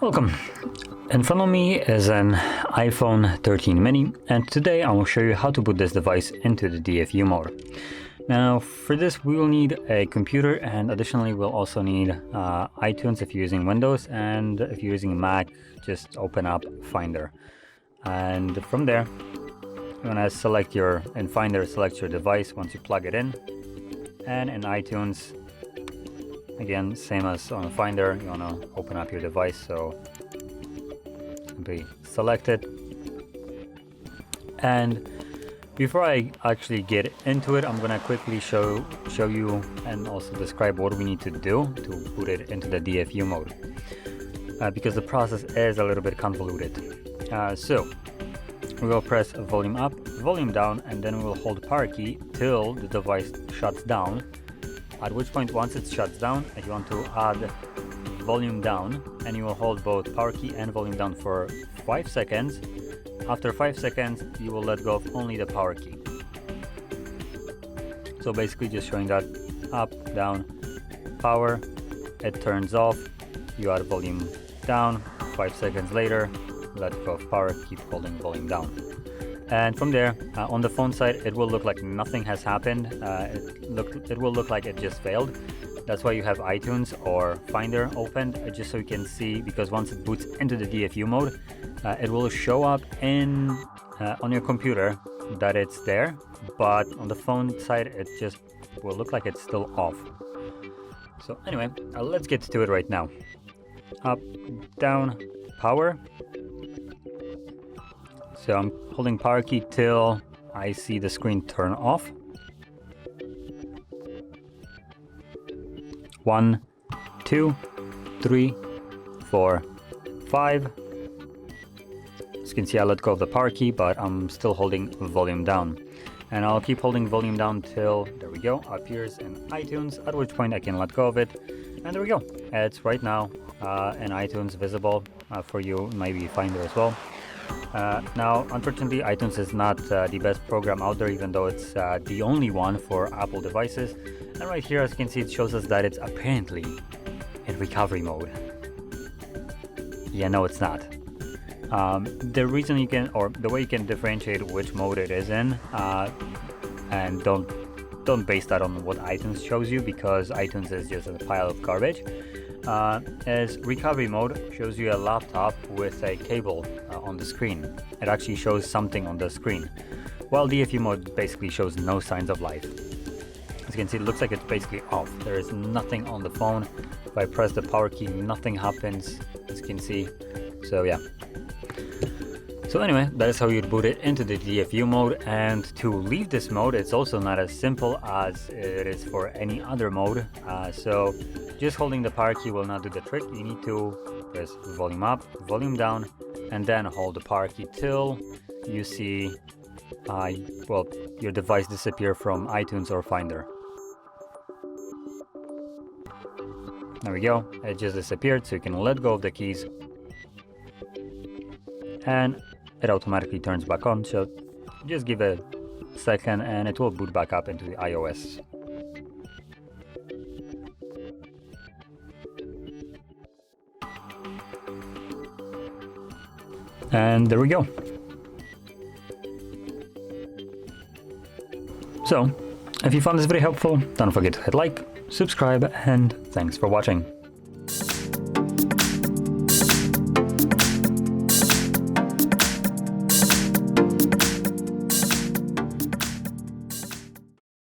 Welcome. In front of me is an iPhone 13 mini, and today I will show you how to boot this device into the DFU mode. Now for this we will need a computer, and additionally we'll also need iTunes if you're using Windows, and if you're using Mac just open up Finder. And from there you want to select in Finder, select your device once you plug it in, and in iTunes again, same as on Finder, you want to open up your device, so simply select it. And before I actually get into it, I'm going to quickly show you and also describe what we need to do to boot it into the DFU mode, because the process is a little bit convoluted. So we will press volume up, volume down, and then we will hold power key till the device shuts down. At which point, once it shuts down, you want to add volume down, and you will hold both power key and volume down for 5 seconds. After 5 seconds, you will let go of only the power key. So basically just showing that up, down, power, it turns off, you add volume down, 5 seconds later, let go of power, keep holding volume down. And from there, on the phone side, it will look like nothing has happened. It will look like it just failed. That's why you have iTunes or Finder opened, just so you can see, because once it boots into the DFU mode, it will show up on your computer that it's there, but on the phone side, it just will look like it's still off. So anyway, let's get to it right now. Up, down, power. So I'm holding power key till I see the screen turn off. 1, 2, 3, 4, 5. As you can see, I let go of the power key, but I'm still holding volume down. And I'll keep holding volume down till, there we go, appears in iTunes, at which point I can let go of it. And there we go. It's right now in iTunes visible for you, maybe Finder as well. Now, unfortunately, iTunes is not the best program out there, even though it's the only one for Apple devices. And right here, as you can see, it shows us that it's apparently in recovery mode. Yeah, no, it's not. The reason you can, or the way you can differentiate which mode it is in, and don't base that on what iTunes shows you, because iTunes is just a pile of garbage. As recovery mode shows you a laptop with a cable on the screen. It actually shows something on the screen, while DFU mode basically shows no signs of life. As you can see, it looks like it's basically off. There is nothing on the phone. If I press the power key, nothing happens, as you can see. So yeah. So anyway, that is how you'd boot it into the DFU mode. And to leave this mode, it's also not as simple as it is for any other mode. So just holding the power key will not do the trick. You need to press volume up, volume down, and then hold the power key till you see your device disappear from iTunes or Finder. There we go, it just disappeared, so you can let go of the keys and it automatically turns back on. So just give it a second and it will boot back up into the iOS. And there we go. So, if you found this video helpful, don't forget to hit like, subscribe, and thanks for watching.